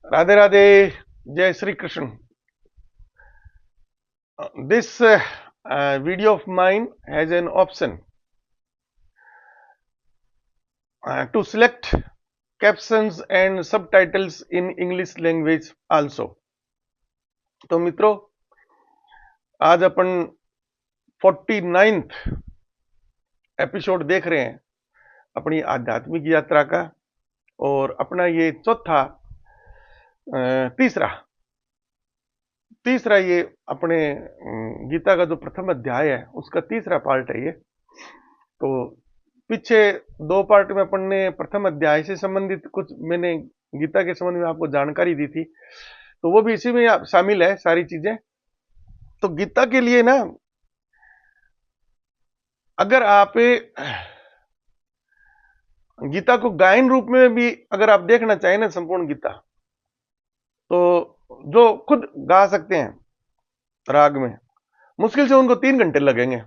राधे राधे। जय Shri Krishna. This video of mine has an option to select captions and subtitles in English language also. तो मित्रों, आज अपन 49th episode देख रहे हैं अपनी आध्यात्मिक यात्रा का, और अपना ये चौथा तीसरा ये अपने गीता का जो प्रथम अध्याय है उसका तीसरा पार्ट है ये। तो पीछे दो पार्ट में अपन ने प्रथम अध्याय से संबंधित कुछ मैंने गीता के संबंध में आपको जानकारी दी थी, तो वो भी इसी में शामिल है सारी चीजें। तो गीता के लिए ना, अगर आप गीता को गायन रूप में भी अगर आप देखना चाहें ना, संपूर्ण गीता, तो जो खुद गा सकते हैं राग में, मुश्किल से उनको 3 घंटे लगेंगे।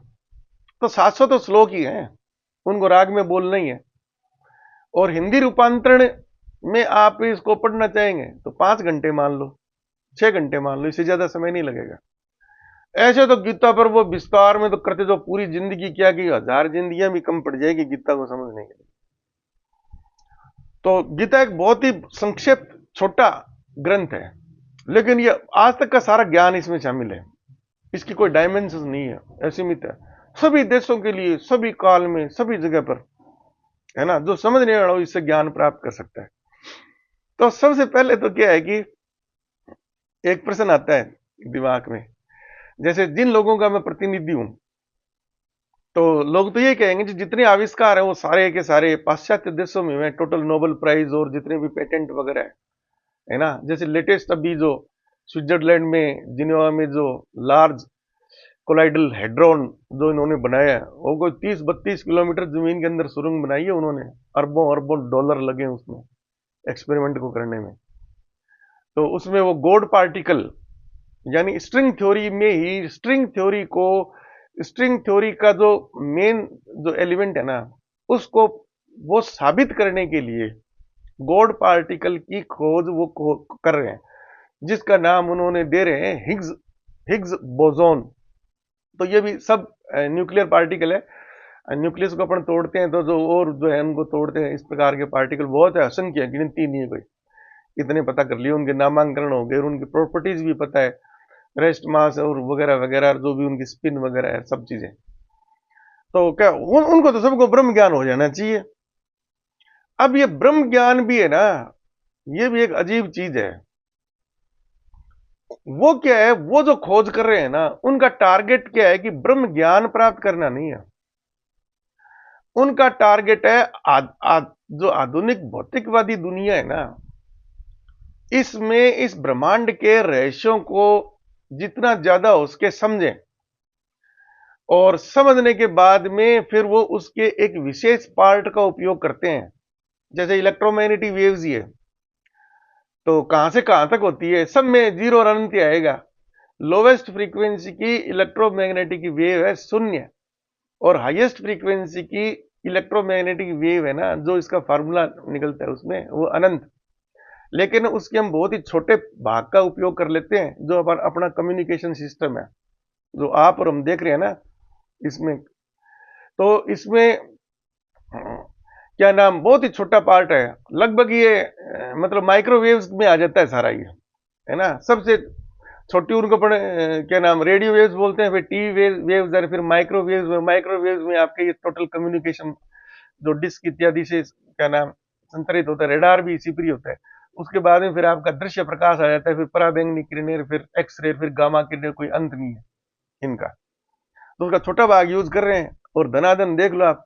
तो 700 तो श्लोक ही हैं, उनको राग में बोलना ही है। और हिंदी रूपांतरण में आप इसको पढ़ना चाहेंगे तो 5 घंटे मान लो, 6 घंटे मान लो, इससे ज्यादा समय नहीं लगेगा। ऐसे तो गीता पर वो विस्तार में तो करते जो पूरी जिंदगी क्या की 1000 जिंदगियां भी कम पड़ जाएगी गीता को समझने के लिए। तो गीता एक बहुत ही संक्षिप्त छोटा ग्रंथ है, लेकिन ये आज तक का सारा ज्ञान इसमें शामिल है। इसकी कोई डायमेंशन नहीं है, असीमित है, सभी देशों के लिए, सभी काल में, सभी जगह पर, है ना। जो समझने वाला हो इससे ज्ञान प्राप्त कर सकता है। तो सबसे पहले तो क्या है कि एक प्रश्न आता है दिमाग में, जैसे जिन लोगों का मैं प्रतिनिधि हूं, तो लोग तो ये कहेंगे कि जितने आविष्कार है वो सारे के सारे पाश्चात्य देशों में टोटल नोबेल प्राइज और जितने भी पेटेंट वगैरह है ना। जैसे लेटेस्ट अभी जो स्विट्जरलैंड में जिनेवा में जो लार्ज कोलाइडल हेड्रॉन जो इन्होंने बनाया है, वो कोई 30-32 किलोमीटर जमीन के अंदर सुरंग बनाई है उन्होंने, अरबों अरबों डॉलर लगे उसमें एक्सपेरिमेंट को करने में। तो उसमें वो गॉड पार्टिकल यानी स्ट्रिंग थ्योरी में ही स्ट्रिंग थ्योरी का जो मेन जो एलिमेंट है ना, उसको वो साबित करने के लिए गॉड पार्टिकल की खोज वो कर रहे हैं, जिसका नाम उन्होंने दे रहे हैं हिग्स बोसोन। तो ये भी सब न्यूक्लियर पार्टिकल है। न्यूक्लियस को अपन तोड़ते हैं तो जो और जो है उनको तोड़ते हैं, इस प्रकार के पार्टिकल बहुत है, असंख्य, गिनती नहीं है कोई। इतने पता कर लिए, उनके नामांकन हो गए, उनकी प्रॉपर्टीज भी पता है, रेस्ट मास और वगैरह वगैरह, जो भी उनकी स्पिन वगैरह है, सब चीजें। तो क्या उनको तो सबको ब्रह्म ज्ञान हो जाना चाहिए। अब ये ब्रह्म ज्ञान भी है ना, ये भी एक अजीब चीज है। वो क्या है, वो जो खोज कर रहे हैं ना, उनका टारगेट क्या है कि ब्रह्म ज्ञान प्राप्त करना नहीं है। उनका टारगेट है जो आधुनिक भौतिकवादी दुनिया है ना, इसमें इस ब्रह्मांड के रहस्यों को जितना ज्यादा हो सके समझें, और समझने के बाद में फिर वो उसके एक विशेष पार्ट का उपयोग करते हैं। जैसे इलेक्ट्रोमैग्नेटिक वेव्स ही है, तो कहां से कहां तक होती है, सब में जीरो और अनंत आएगा। लोवेस्ट फ्रीक्वेंसी की इलेक्ट्रोमैग्नेटिक वेव है 0, और हाईएस्ट फ्रीक्वेंसी की इलेक्ट्रोमैग्नेटिक वेव है ना, जो इसका फार्मूला निकलता है उसमें, वो अनंत। लेकिन उसके हम बहुत ही छोटे भाग का उपयोग कर लेते हैं, जो अपना कम्युनिकेशन सिस्टम है, जो आप और हम देख रहे हैं ना इसमें। तो इसमें क्या नाम, बहुत ही छोटा पार्ट है, लगभग ये मतलब माइक्रोवेव्स में आ जाता है सारा ये, है ना। सबसे छोटी उनको क्या नाम, रेडियो वेव्स बोलते हैं, फिर टीवी वेव्स, फिर माइक्रोवेव्स में आपके ये टोटल कम्युनिकेशन जो डिस्क इत्यादि से क्या नाम संतरित होता है, रेडार भी इसी पर ही होता है। उसके बाद में फिर आपका दृश्य प्रकाश आ जाता है, फिर पराबैंगनी किरणें, फिर एक्सरे, फिर गामा किरणें, कोई अंत नहीं है इनका। तो उसका छोटा भाग यूज कर रहे हैं, और धनाधन देख लो आप,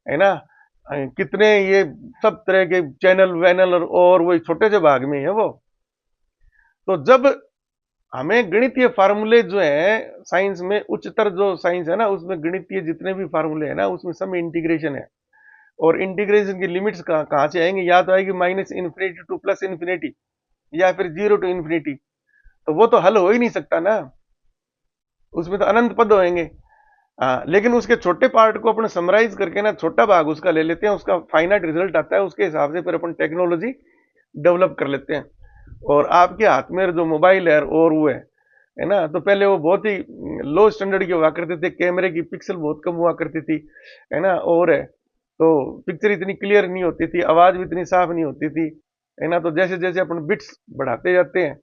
है ना, कितने ये सब तरह के चैनल वैनल, और वही छोटे से भाग में है वो। तो जब हमें गणितीय फार्मूले जो है साइंस में, उच्चतर जो साइंस है ना, उसमें गणितीय जितने भी फार्मूले है ना, उसमें सब इंटीग्रेशन है। और इंटीग्रेशन की लिमिट्स कहां से आएंगे, या तो आएगी -इन्फिनिटी टू +इन्फिनिटी, या फिर 0 to इन्फिनिटी। तो वो तो हल हो ही नहीं सकता ना, उसमें तो अनंत पद होंगे। लेकिन उसके छोटे पार्ट को अपन समराइज करके ना, छोटा भाग उसका ले लेते हैं, उसका फाइनाइट रिजल्ट आता है, उसके हिसाब से फिर अपन टेक्नोलॉजी डेवलप कर लेते हैं। और आपके हाथ में जो मोबाइल है और वो है ना, तो पहले वो बहुत ही लो स्टैंडर्ड के हुआ करते थे, कैमरे की पिक्सल बहुत कम हुआ करती थी, है ना, और है तो पिक्चर इतनी क्लियर नहीं होती थी, आवाज भी इतनी साफ नहीं होती थी, है ना। तो जैसे जैसे अपन बिट्स बढ़ाते जाते हैं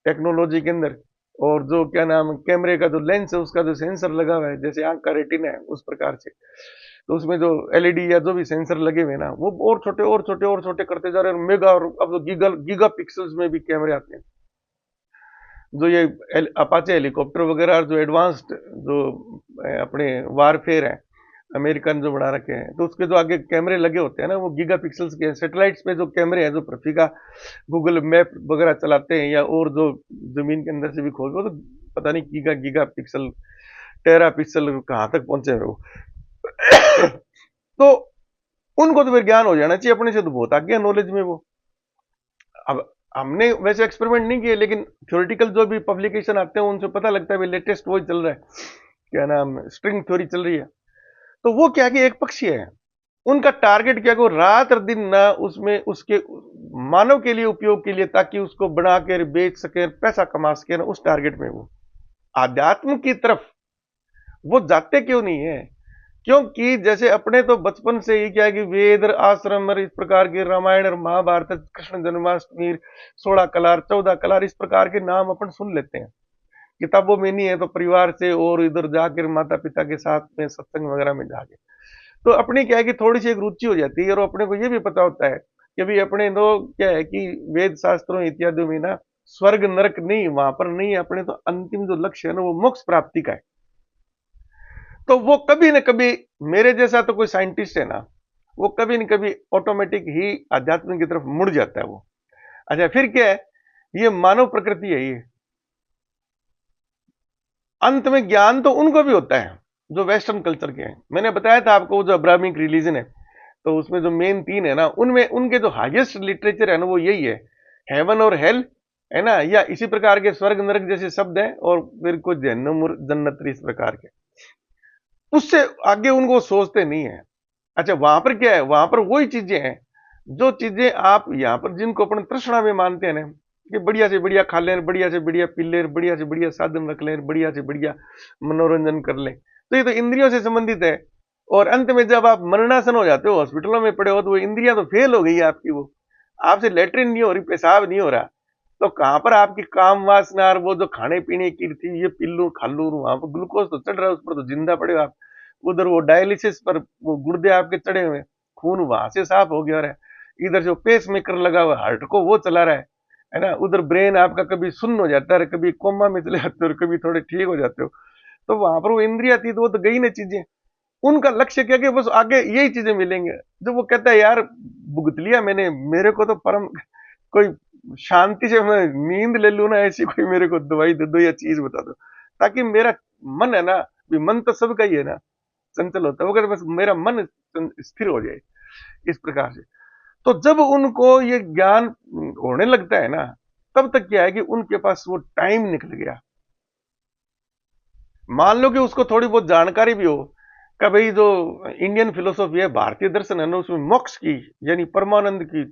टेक्नोलॉजी के अंदर, और जो क्या नाम कैमरे का जो लेंस है उसका जो सेंसर लगा हुआ है, जैसे आंख का रेटिना है उस प्रकार से, तो उसमें जो एलईडी या जो भी सेंसर लगे हुए ना, वो और छोटे और छोटे और छोटे करते जा रहे हैं, मेगा और अब तो गीगा गीगा पिक्सल्स में भी कैमरे आते हैं। जो ये अपाचे हेलीकॉप्टर वगैरह जो एडवांस्ड जो अपने वारफेयर है अमेरिकन जो बना रखे हैं, तो उसके जो आगे कैमरे लगे होते हैं ना, वो गीगा पिक्सल्स के सैटेलाइट्स पे जो कैमरे हैं, जो पृथ्वी का गूगल मैप वगैरह चलाते हैं या और जो जमीन के अंदर से भी खोज, वो तो पता नहीं गीगा गीगा पिक्सल टेरा पिक्सल कहाँ तक पहुंचे हैं वो। तो उनको तो फिर ज्ञान हो जाना चाहिए, अपने से तो बहुत आगे नॉलेज में वो। अब हमने वैसे एक्सपेरिमेंट नहीं किए, लेकिन थ्योरेटिकल जो भी पब्लिकेशन आते हैं उनसे पता लगता है, लेटेस्ट वही चल रहा है, क्या नाम स्ट्रिंग थ्योरी चल रही है। तो वो क्या कि एक पक्षी है, उनका टारगेट क्या, को रात और दिन ना उसमें उसके मानव के लिए उपयोग के लिए, ताकि उसको बना कर बेच सके, पैसा कमा सके ना, उस टारगेट में वो आध्यात्म की तरफ वो जाते क्यों नहीं है? क्योंकि जैसे अपने तो बचपन से ही क्या है कि वेद आश्रम और इस प्रकार के रामायण और महाभारत, कृष्ण जन्माष्टमी, 16 कलार 14 कलार, इस प्रकार के नाम अपन सुन लेते हैं, किताबों में नहीं है तो परिवार से और इधर जाकर माता पिता के साथ में सत्संग वगैरह में जाके, तो अपनी क्या है कि थोड़ी सी एक रुचि हो जाती है, और अपने को ये भी पता होता है कि भाई अपने तो क्या है कि वेद शास्त्रों इत्यादि में ना स्वर्ग नरक नहीं, वहां पर नहीं है, अपने तो अंतिम जो लक्ष्य है ना वो मोक्ष प्राप्ति का है। तो वो कभी न कभी, मेरे जैसा तो कोई साइंटिस्ट है ना, वो कभी न कभी ऑटोमेटिक ही अध्यात्म की तरफ मुड़ जाता है वो। अच्छा फिर क्या है, ये मानव प्रकृति है ये। अंत में ज्ञान तो उनको भी होता है जो वेस्टर्न कल्चर के हैं। मैंने बताया था आपको जो अब्राहमिक रिलीजन है, तो उसमें जो मेन तीन है ना, उनमें उनके जो हाईएस्ट लिटरेचर है ना वो यही है, हेवन और हेल, है ना, या इसी प्रकार के स्वर्ग नरक जैसे शब्द हैं, और फिर कुछ जहन्नुम और जन्नत इस प्रकार के, उससे आगे उनको सोचते नहीं है। अच्छा वहां पर क्या है, वहां पर वही चीजें हैं जो चीजें आप यहाँ पर जिनको अपन तृष्णा में मानते हैं ना, कि बढ़िया से बढ़िया खा लें, बढ़िया से बढ़िया पी लें, बढ़िया से बढ़िया साधन रख लें, बढ़िया से बढ़िया मनोरंजन कर लें, तो ये तो इंद्रियों से संबंधित है। और अंत में जब आप मरणासन हो जाते हो, हॉस्पिटलों में पड़े हो, तो वो इंद्रियां तो फेल हो गई है आपकी, वो आपसे लेटरिन नहीं हो रही, पेशाब नहीं हो रहा, तो कहां पर आपकी काम वासना और वो जो खाने पीने की थी, ये पिल्लू खालू, वहां पर ग्लूकोज तो चढ़ रहा है, उस पर तो जिंदा पड़े हो आप। उधर वो डायलिसिस पर वो गुर्दे आपके चढ़े हुए, खून वहां से साफ हो गया है, इधर जो पेस मेकर लगा हुआ हार्ट को वो चला रहा है ना, उधर ब्रेन आपका कभी सुन्न हो जाता है, कभी कोमा में चले जाते हो, कभी थोड़े ठीक हो जाते हो, तो वहां पर वो इंद्रिया थी तो वो तो गई ना चीजें। उनका लक्ष्य क्या कि बस आगे यही चीजें मिलेंगे। जब वो कहता है यार भुगत लिया मैंने, मेरे को तो परम कोई शांति से मैं नींद ले लूं ना, ऐसी कोई मेरे को दवाई दे दो या चीज बता दो, ताकि मेरा मन है ना, मन तो सबका ही है ना, चंचल होता है, वो कहते बस मेरा मन स्थिर हो जाए इस प्रकार से। तो जब उनको ये ज्ञान होने लगता है ना, तब तक क्या है कि उनके पास वो टाइम निकल गया। मान लो कि उसको थोड़ी बहुत जानकारी भी हो कि भाई जो इंडियन फिलोसॉफी है, भारतीय दर्शन है ना, उसमें मोक्ष की यानी परमानंद की,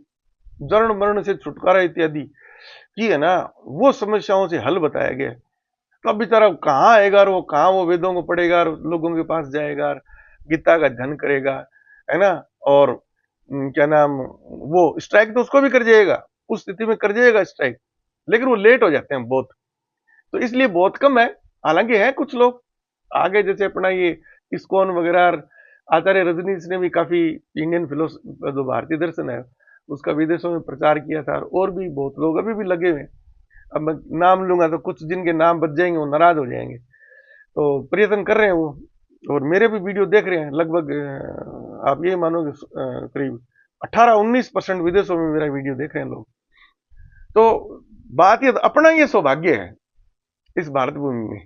जन्म मरण से छुटकारा इत्यादि की है ना, वो समस्याओं से हल बताया गया। तो अब बेचारा कहाँ आएगा, और वो कहाँ वो वेदों को पढ़ेगा, और लोगों के पास जाएगा, और गीता का अध्ययन करेगा, है ना, और क्या नाम, वो स्ट्राइक तो उसको भी कर जाएगा, उस स्थिति में कर जाएगा स्ट्राइक, लेकिन वो लेट हो जाते हैं बहुत, तो इसलिए बहुत कम है। हालांकि है कुछ लोग आगे, जैसे अपना ये इस्कॉन वगैरह, आचार्य रजनीश ने भी काफी इंडियन फिलोसफी जो भारतीय दर्शन है उसका विदेशों में प्रचार किया था, और भी बहुत लोग अभी भी लगे हुए हैं। अब मैं नाम लूंगा तो कुछ जिनके नाम बच जाएंगे वो नाराज हो जाएंगे, तो प्रयत्न कर रहे हैं वो, और मेरे भी वीडियो देख रहे हैं लगभग, आप ये मानोगे करीब 18-19% विदेशों में मेरा वीडियो देख रहे हैं लोग। तो बात ये अपना ये सौभाग्य है इस भारत भूमि में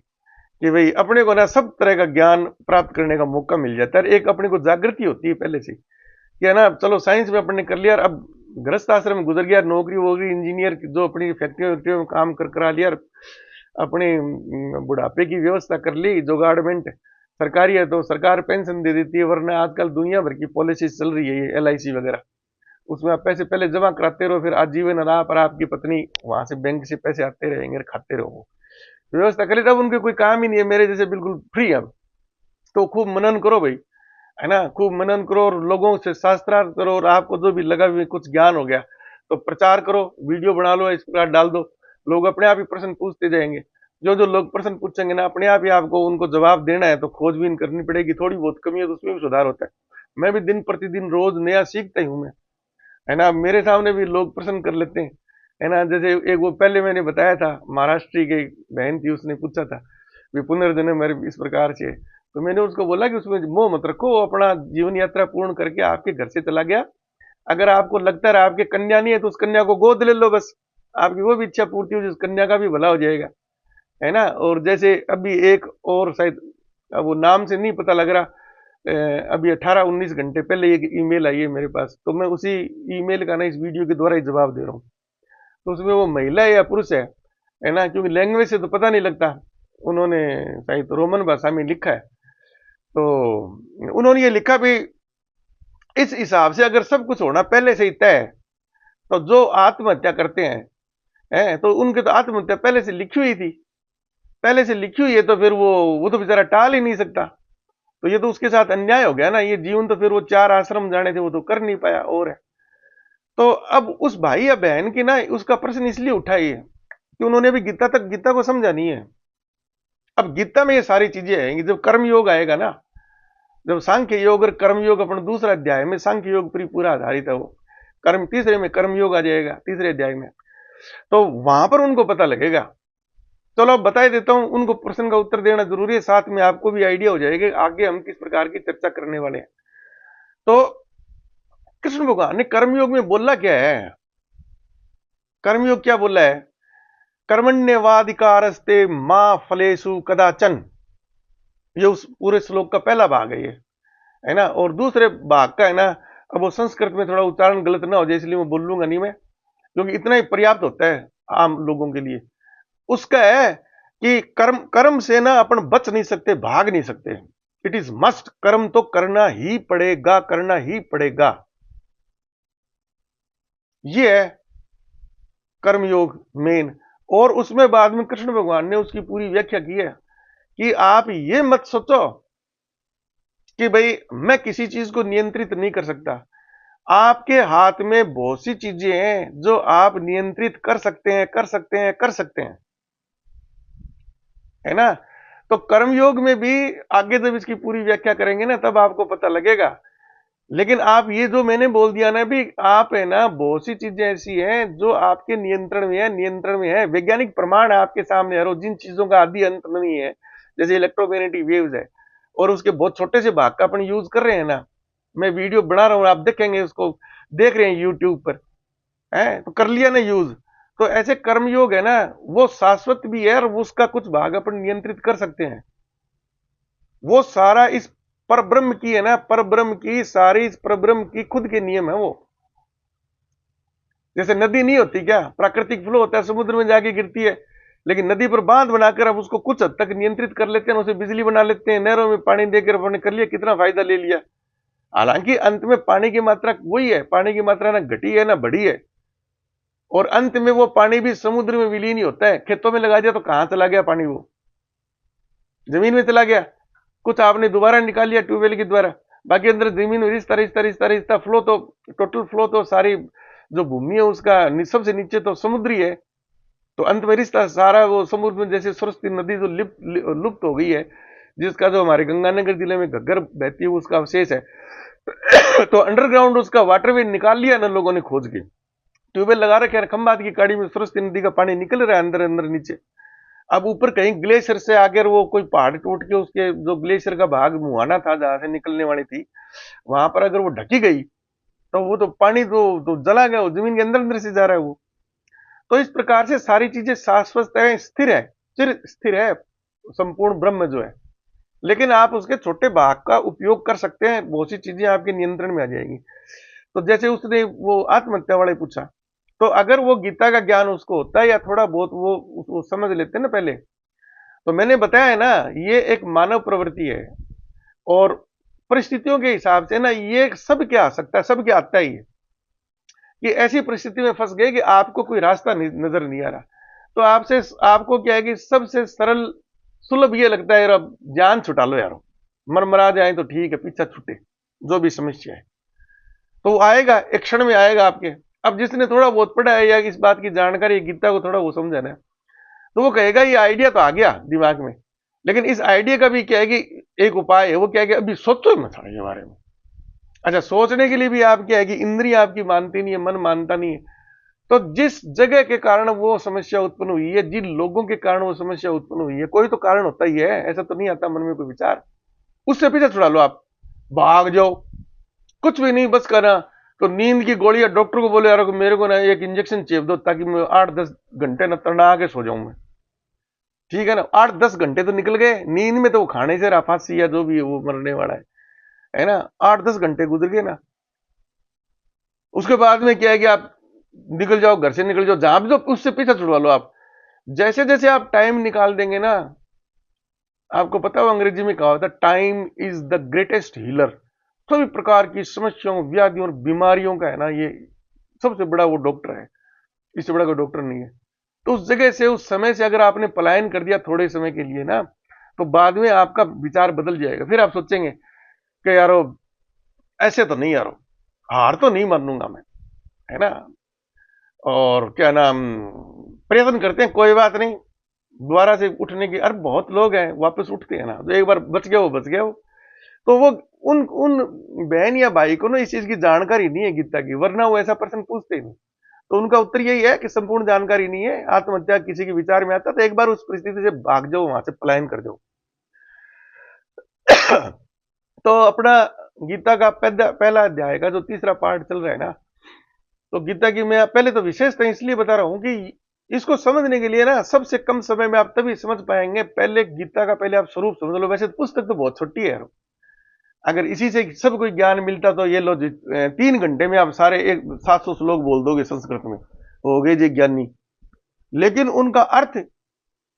कि भाई अपने को ना सब तरह का ज्ञान प्राप्त करने का मौका मिल जाता है, एक अपने को जागृति होती है पहले से कि है ना, चलो साइंस में अपने कर लिया, अब गृहस्थ आश्रम में गुजर गया, नौकरी वोकरी इंजीनियर जो अपनी फैक्ट्री में काम कर करा लिया, अपने बुढ़ापे की व्यवस्था कर ली, जुगाड़मेंट सरकारी है तो सरकार पेंशन दे देती है, वरना आजकल दुनिया भर की पॉलिसी चल रही है ये LIC वगैरह, उसमें आप पैसे पहले जमा कराते रहो, फिर आजीवन आप और आपकी पत्नी वहां से बैंक से पैसे आते रहेंगे और खाते रहो। वो व्यवस्था करे, तब उनके कोई काम ही नहीं है, मेरे जैसे बिल्कुल फ्री है। तो खूब मनन करो भाई, है ना, खूब मनन करो और लोगों से शास्त्रार्थ करो, और आपको जो भी लगा भी कुछ ज्ञान हो गया तो प्रचार करो, वीडियो बना लो, इस प्रकार डाल दो, लोग अपने आप ही प्रश्न पूछते जाएंगे। जो जो लोग प्रश्न पूछेंगे ना, अपने आप ही आपको उनको जवाब देना है, तो खोजबीन करनी पड़ेगी, थोड़ी बहुत कमी है तो उसमें भी सुधार होता है। मैं भी दिन प्रतिदिन रोज नया सीखता ही हूँ मैं, है ना। मेरे सामने भी लोग प्रश्न कर लेते हैं, है ना। जैसे एक वो पहले मैंने बताया था, महाराष्ट्र की एक बहन थी, उसने पूछा था भी पुनर्जन्म मेरे इस प्रकार से है। तो मैंने उसको बोला कि उसमें मोह मत रखो, वो अपना जीवन यात्रा पूर्ण करके आपके घर से चला गया। अगर आपको लगता है आपके कन्या नहीं है तो उस कन्या को गोद ले लो, बस आपकी वो भी इच्छा पूर्ति हो, जिस कन्या का भी भला हो जाएगा, है ना। और जैसे अभी एक और शायद, अब वो नाम से नहीं पता लग रहा, अभी 18-19 घंटे पहले एक ईमेल आई है मेरे पास, तो मैं उसी ईमेल का ना इस वीडियो के द्वारा ही जवाब दे रहा हूँ। तो उसमें वो महिला है या पुरुष है ना, क्योंकि लैंग्वेज से तो पता नहीं लगता। उन्होंने शायद रोमन भाषा में लिखा है, तो उन्होंने ये लिखा भी, इस हिसाब से अगर सब कुछ होना पहले से ही तय है, तो जो आत्महत्या करते हैं तो उनकी तो आत्महत्या पहले से लिखी हुई थी, पहले से लिखी हुई है, तो फिर वो तो बेचारा टाल ही नहीं सकता। तो ये तो उसके साथ अन्याय हो गया ना, ये जीवन तो फिर वो 4 आश्रम जाने थे वो तो कर नहीं पाया, और है। तो अब उस भाई या बहन की ना उसका प्रश्न इसलिए उठाई है कि उन्होंने अभी गीता को समझा नहीं है। अब गीता में ये सारी चीजें आएंगी, जब कर्म योग आएगा ना, जब सांख्य योग और कर्म योग, अपना दूसरा अध्याय में सांख्य योग पर पूरा आधारित है वो, कर्म तीसरे में कर्म योग आ जाएगा तीसरे अध्याय में, तो वहां पर उनको पता लगेगा। चलो अब बता देता हूं, उनको प्रश्न का उत्तर देना जरूरी है, साथ में आपको भी आइडिया हो जाएगा आगे हम किस प्रकार की चर्चा करने वाले हैं। तो कृष्ण भगवान ने कर्मयोग में बोला क्या है, कर्मयोग क्या बोला है, कर्मण्यवाधिकारस्ते मां फलेषु कदाचन, ये उस पूरे श्लोक का पहला भाग है ना। और दूसरे भाग का है ना, अब वो संस्कृत में थोड़ा उच्चारण गलत ना हो जाए इसलिए मैं बोलूंगा नहीं मैं, क्योंकि इतना ही पर्याप्त होता है आम लोगों के लिए। उसका है कि कर्म कर्म से ना अपन बच नहीं सकते, भाग नहीं सकते, इट इज मस्ट, कर्म तो करना ही पड़ेगा, करना ही पड़ेगा। ये है कर्मयोग मेन। और उसमें बाद में कृष्ण भगवान ने उसकी पूरी व्याख्या की है कि आप ये मत सोचो कि भाई मैं किसी चीज को नियंत्रित नहीं कर सकता। आपके हाथ में बहुत सी चीजें हैं जो आप नियंत्रित कर सकते हैं, कर सकते हैं, कर सकते हैं, है ना। तो कर्मयोग में भी आगे जब इसकी पूरी व्याख्या करेंगे ना, तब आपको पता लगेगा। लेकिन आप ये जो मैंने बोल दिया ना भी, आप है ना, बहुत सी चीजें ऐसी हैं जो आपके नियंत्रण में है, नियंत्रण में है, वैज्ञानिक प्रमाण है आपके सामने, और जिन चीजों का आदि अंत नहीं है, जैसे इलेक्ट्रोमैग्नेटिक वेव्स है, और उसके बहुत छोटे से भाग का अपन यूज कर रहे हैं ना। मैं वीडियो बना रहा हूं, आप देखेंगे, उसको देख रहे हैं यूट्यूब पर, है तो कर लिया ना यूज। तो ऐसे कर्मयोग है ना, वो शाश्वत भी है, और उसका कुछ भाग अपन नियंत्रित कर सकते हैं। वो सारा इस पर ब्रह्म की है ना, पर ब्रह्म की सारी, इस पर ब्रह्म की खुद के नियम है वो। जैसे नदी नहीं होती क्या, प्राकृतिक फ्लो होता है, समुद्र में जाके गिरती है, लेकिन नदी पर बांध बनाकर अब उसको कुछ हद तक नियंत्रित कर लेते हैं, उसे बिजली बना लेते हैं, नहरों में पानी देकर अपने कर लिया, कितना फायदा ले लिया। हालांकि अंत में पानी की मात्रा वही है, पानी की मात्रा ना घटी है ना बढ़ी है, और अंत में वो पानी भी समुद्र में विलीन ही होता है। खेतों में लगा दिया तो कहां चला गया पानी, वो जमीन में चला गया, कुछ आपने दोबारा निकाल लिया ट्यूबवेल के द्वारा, बाकी अंदर जमीन में रिश्ता रिश्ता रिश्ता रिश्ता फ्लो, तो टोटल फ्लो तो सारी जो भूमि है उसका सबसे नीचे तो समुद्री है, तो अंत में रिश्ता सारा वो समुद्र में, जैसे सरस्वती नदी जो लुप्त हो गई है, जिसका जो हमारे गंगानगर जिले में घग्गर बहती है उसका अवशेष है। तो अंडरग्राउंड उसका वाटरवे निकाल लिया ना लोगों ने खोज के, ट्यूबवेल लगा रखे हैं, खंबात की काड़ी में सरस्वती नदी का पानी निकल रहा है अंदर अंदर नीचे। अब ऊपर कहीं ग्लेशियर से आकर वो कोई पहाड़ टूट के, उसके जो ग्लेशियर का भाग मुहाना था जहां से निकलने वाली थी, वहां पर अगर वो ढकी गई तो वो तो पानी तो जला गया, वो जमीन के अंदर अंदर से जा रहा है वो। तो इस प्रकार से सारी चीजें शाश्वत है, स्थिर है, चिर स्थिर है संपूर्ण ब्रह्म जो है। लेकिन आप उसके छोटे भाग का उपयोग कर सकते हैं, बहुत सी चीजें आपके नियंत्रण में आ जाएगी। तो जैसे उसने वो आत्महत्या वाले पूछा, तो अगर वो गीता का ज्ञान उसको होता है या थोड़ा बहुत वो समझ लेते हैं ना पहले, तो मैंने बताया है ना, ये एक मानव प्रवृत्ति है, और परिस्थितियों के हिसाब से ना ये सब क्या आ सकता है, सब क्या आता ही है। कि ऐसी परिस्थिति में फंस गए कि आपको कोई रास्ता नजर नहीं आ रहा, तो आपको क्या है कि सबसे सरल सुलभ ये लगता है यार अब जान छुटा लो यार, मरमरा जाए तो ठीक है, पीछा छूटे जो भी समस्या है। तो वो आएगा, एक क्षण में आएगा आपके। अब जिसने थोड़ा बहुत पढ़ा है या इस बात की जानकारी गीता को थोड़ा वो समझा है, तो वो कहेगा ये आइडिया तो आ गया दिमाग में, लेकिन इस आइडिया का भी क्या है कि एक उपाय है, वो क्या है कि अभी सोचो मत इसके बारे में। अच्छा, सोचने के लिए भी आप क्या है कि इंद्रिय आपकी मानती नहीं है, मन मानता नहीं है। तो जिस जगह के कारण वो समस्या उत्पन्न हुई है, जिन लोगों के कारण वो समस्या उत्पन्न हुई है, कोई तो कारण होता ही है, ऐसा तो नहीं आता मन में कोई विचार, उससे पीछे छुड़ा लो आप, भाग जाओ, कुछ भी नहीं बस करना। तो नींद की गोली, डॉक्टर को बोले यार मेरे को ना एक इंजेक्शन चेप दो ताकि मैं 8-10 घंटे न तना के सो जाऊं मैं, ठीक है ना। 8-10 घंटे तो निकल गए, नींद में तो वो खाने से रहा, फांसी या जो भी है वो मरने वाला है ना। 8-10 घंटे गुजर गए ना, उसके बाद में क्या है कि आप निकल जाओ, घर से निकल जाओ जहां भी, तो उससे पीछा छुड़वा लो आप। जैसे जैसे आप टाइम निकाल देंगे ना, आपको पता हो अंग्रेजी में कहा होता है time is the greatest healer. सभी प्रकार की समस्याओं, व्याधियों और बीमारियों का है ना ये सबसे बड़ा वो डॉक्टर है, इससे बड़ा कोई डॉक्टर नहीं है। तो उस जगह से, उस समय से अगर आपने पलायन कर दिया थोड़े समय के लिए ना, तो बाद में आपका विचार बदल जाएगा। फिर आप सोचेंगे कि यारो ऐसे तो नहीं, यारो हार तो नहीं मानूंगा मैं, है ना। और क्या नाम, प्रयत्न करते हैं, कोई बात नहीं, दोबारा से उठने की। अरे बहुत लोग हैं वापस उठते हैं ना, तो एक बार बच गया वो बच गया वो। तो वो उन उन बहन या भाई को ना इस चीज की जानकारी नहीं है गीता की, वरना वो ऐसा प्रश्न पूछते ही नहीं। तो उनका उत्तर यही है कि संपूर्ण जानकारी नहीं है, आत्महत्या किसी के विचार में आता तो एक बार उस परिस्थिति से भाग जाओ, वहां से पलायन कर जाओ। तो अपना गीता का पहला अध्याय का जो तीसरा पार्ट चल रहा है ना, तो गीता की मैं पहले तो विशेषता इसलिए बता रहा हूं कि इसको समझने के लिए ना सबसे कम समय में आप तभी समझ पाएंगे। पहले गीता का पहले आप स्वरूप समझ लो। वैसे पुस्तक तो बहुत छोटी है यार, अगर इसी से सब कोई ज्ञान मिलता तो ये लो 3 घंटे में आप सारे 700 श्लोक बोल दोगे संस्कृत में, हो गए जी ज्ञानी। लेकिन उनका अर्थ,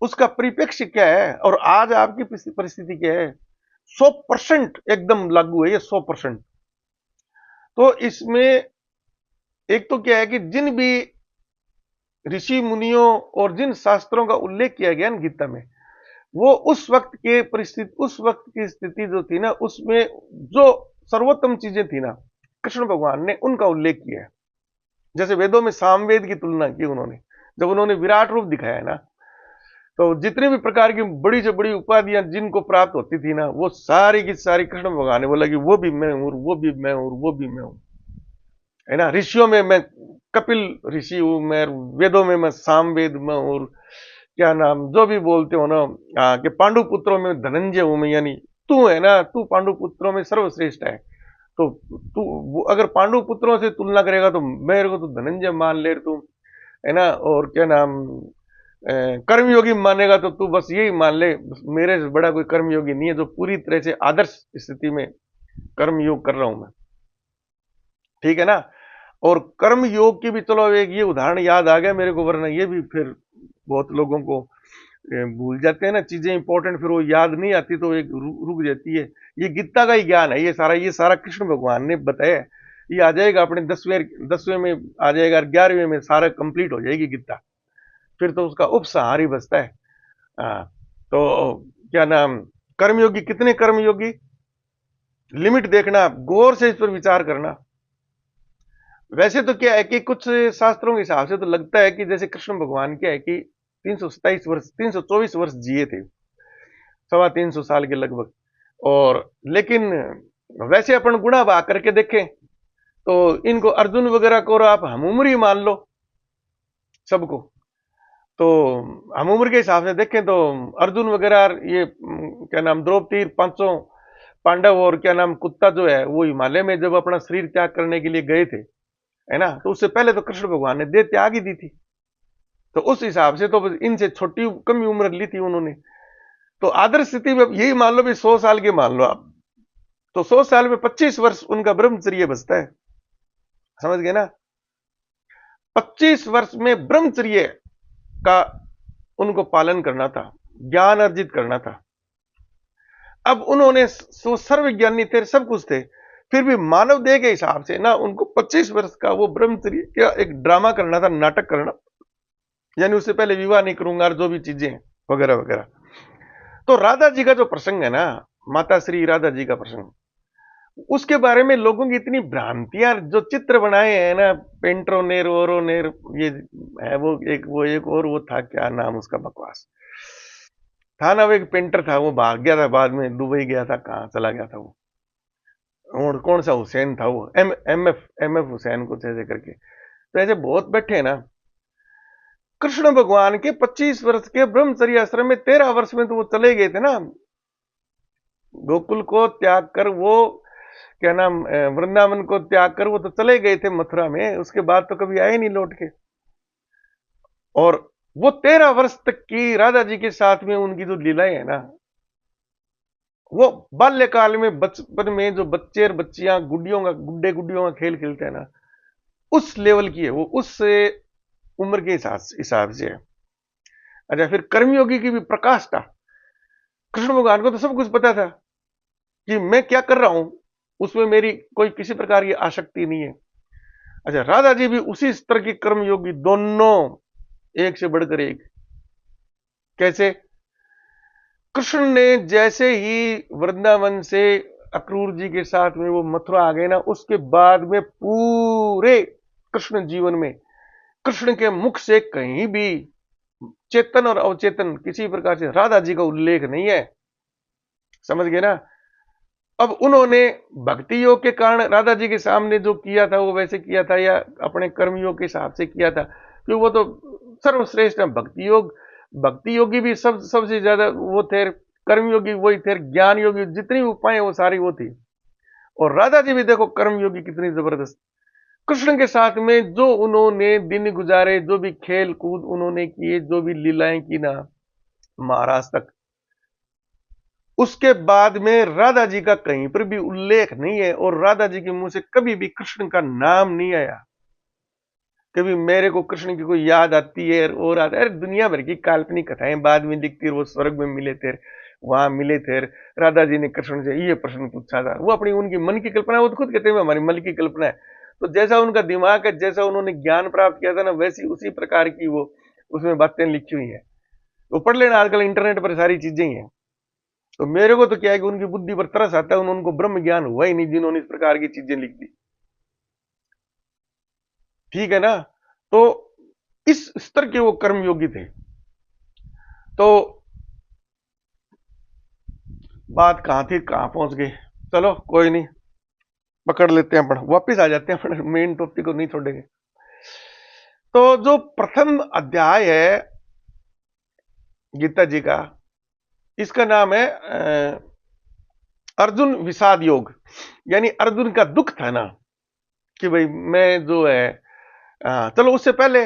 उसका परिप्रेक्ष्य क्या है और आज आपकी परिस्थिति क्या है, 100% एकदम लागू है ये, 100%। तो इसमें एक तो क्या है कि जिन भी ऋषि मुनियों और जिन शास्त्रों का उल्लेख किया गया ना गीता में, वो उस वक्त के परिस्थिति, उस वक्त की स्थिति जो थी ना, उसमें जो सर्वोत्तम चीजें थी ना, कृष्ण भगवान ने उनका उल्लेख किया है। जैसे वेदों में सामवेद की तुलना की उन्होंने, जब उन्होंने विराट रूप दिखाया है ना, तो जितने भी प्रकार की बड़ी से बड़ी उपाधियां जिनको प्राप्त होती थी ना, वो सारी की सारी कृष्ण भगवान ने बोला कि वो भी मैं हूं, वो भी मैं हूं, वो भी मैं हूं, है ना। ऋषियों में मैं कपिल ऋषि हूं, मैं वेदों में मैं सामवेद में, और क्या नाम जो भी बोलते हो ना, कि पांडु पुत्रों में धनंजय हूं मैं, यानी तू है ना, तू पांडु पुत्रों में सर्वश्रेष्ठ है। तो तू अगर पांडु पुत्रों से तुलना करेगा तो मेरे को तो धनंजय मान ले तू, है ना। और क्या नाम, कर्मयोगी मानेगा तो तू बस यही मान ले, मेरे से बड़ा कोई कर्मयोगी नहीं है जो पूरी तरह से आदर्श स्थिति में कर्मयोग कर रहा हूं मैं, ठीक है ना। और कर्म योग की भी चलो एक ये उदाहरण याद आ गया मेरे को, वरना ये भी फिर बहुत लोगों को भूल जाते हैं ना चीजें इंपॉर्टेंट, फिर वो याद नहीं आती तो एक रुक जाती है। ये गीता का ही ज्ञान है, ये सारा कृष्ण भगवान ने बताया। ये आ जाएगा अपने 10वें में आ जाएगा, 11वें में सारा कंप्लीट हो जाएगी गीता, फिर तो उसका उपसंहार ही बचता है। तो क्या नाम, कर्मयोगी, कितने कर्मयोगी, लिमिट देखना, गौर से इस पर विचार करना। वैसे तो क्या है कि कुछ शास्त्रों के हिसाब से तो लगता है कि जैसे कृष्ण भगवान क्या है कि 327 वर्ष, 324 वर्ष जिए थे, 325 साल के लगभग। और लेकिन वैसे अपन गुणा भाग करके देखें तो इनको अर्जुन वगैरह को आप हम उम्र ही मान लो सबको। तो हम उम्र के हिसाब से देखें तो अर्जुन वगैरह, ये क्या नाम, द्रौपदी, 500 पांडव और क्या नाम कुत्ता जो है, वो हिमालय में जब अपना शरीर त्याग करने के लिए गए थे, है ना, तो उससे पहले तो कृष्ण भगवान ने देह त्याग ही दी थी। तो उस हिसाब से तो इनसे छोटी कम ही उम्र ली थी उन्होंने। तो आदर्श स्थिति में यही मान लो भी 100 साल के मान लो आप, तो 100 साल में 25 वर्ष उनका ब्रह्मचर्य बचता है, समझ गए ना। 25 वर्ष में ब्रह्मचर्य का उनको पालन करना था, ज्ञान अर्जित करना था। अब उन्होंने, सर्वज्ञानी थे, सब कुछ थे, फिर भी मानव देह के हिसाब से ना उनको 25 वर्ष का वो ब्रह्मचर्य का एक ड्रामा करना था, नाटक करना, यानी उससे पहले विवाह नहीं करूंगा और जो भी चीजें हैं वगैरह वगैरह। तो राधा जी का जो प्रसंग है ना, माता श्री राधा जी का प्रसंग, उसके बारे में लोगों की इतनी भ्रांतियां, जो चित्र बनाए हैं ना पेंटरों ने, रोरो ने, ये है वो एक और वो था, क्या नाम उसका, बकवास था ना, वो एक पेंटर था, वो भाग गया था बाद में, दुबई गया था, कहाँ चला गया था वो, और कौन सा हुसैन था वो, एम एफ हुसैन कुछ ऐसे करके। तो ऐसे बहुत बैठे हैं ना। कृष्ण भगवान के 25 वर्ष के ब्रह्मचर्य आश्रम में 13 वर्ष में तो वो चले गए थे ना, गोकुल को त्याग कर, वो क्या नाम, वृंदावन को त्याग कर वो तो चले गए थे मथुरा में, उसके बाद तो कभी आए नहीं लौट के। और वो 13 वर्ष तक की राधा जी के साथ में उनकी जो लीलाएं है ना, वो बाल्यकाल में, बचपन में जो बच्चे और बच्चियां गुड्डे गुड्डियों का खेल खेलते हैं ना, उस लेवल की है वो, उस उम्र के हिसाब से है। अच्छा, फिर कर्मयोगी की भी प्रकाष्ठा, कृष्ण भगवान को तो सब कुछ पता था कि मैं क्या कर रहा हूं, उसमें मेरी कोई किसी प्रकार की आसक्ति नहीं है। अच्छा, राधा जी भी उसी स्तर की कर्मयोगी, दोनों एक से बढ़कर एक। कैसे? कृष्ण ने जैसे ही वृंदावन से अक्रूर जी के साथ में वो मथुरा आ गए ना, उसके बाद में पूरे कृष्ण जीवन में कृष्ण के मुख से कहीं भी चेतन और अवचेतन किसी प्रकार से राधा जी का उल्लेख नहीं है। समझ गए ना? अब उन्होंने भक्ति योग के कारण राधा जी के सामने जो किया था वो वैसे किया था, या अपने कर्म योग के हिसाब से किया था, क्योंकि वो तो सर्वश्रेष्ठ है। भक्ति योगी भी सबसे ज्यादा वो थे, कर्म योगी वही थे, ज्ञान योगी जितनी उपाय वो सारी वो थी। और राधा जी भी देखो कर्म योगी कितनी जबरदस्त, कृष्ण के साथ में जो उन्होंने दिन गुजारे, जो भी खेल कूद उन्होंने किए, जो भी लीलाएं की ना महाराज तक, उसके बाद में राधा जी का कहीं पर भी उल्लेख नहीं है, और राधा जी के मुंह से कभी भी कृष्ण का नाम नहीं आया। कभी मेरे को कृष्ण की कोई याद आती है और आता है, दुनिया भर की काल्पनिक कथाएं बाद में लिखती है, वो स्वर्ग में मिले थे, वहां मिले थे, राधा जी ने कृष्ण से ये प्रश्न पूछा था, वो अपनी उनकी मन की कल्पना, वो तो खुद कहते हैं हमारी मन की कल्पना है। तो जैसा उनका दिमाग है, जैसा उन्होंने ज्ञान प्राप्त किया था ना, वैसी उसी प्रकार की वो उसमें बातें लिखी हुई है। वो पढ़ लेना, आजकल इंटरनेट पर सारी चीजें ही हैं। तो मेरे को तो क्या है कि उनकी बुद्धि पर तरस आता है, उनको ब्रह्म ज्ञान हुआ ही नहीं जिन्होंने इस प्रकार की चीजें लिख दी। ठीक है ना? तो इस स्तर के वो कर्मयोगी थे। तो बात कहां थी, कहां पहुंच गए, चलो कोई नहीं, पकड़ लेते हैं, अपन वापिस आ जाते हैं, अपन मेन टॉपिक को नहीं छोड़ेंगे। तो जो प्रथम अध्याय है गीता जी का, इसका नाम है अर्जुन विषाद योग। यानी अर्जुन का दुख था ना कि भाई मैं जो है, चलो उससे पहले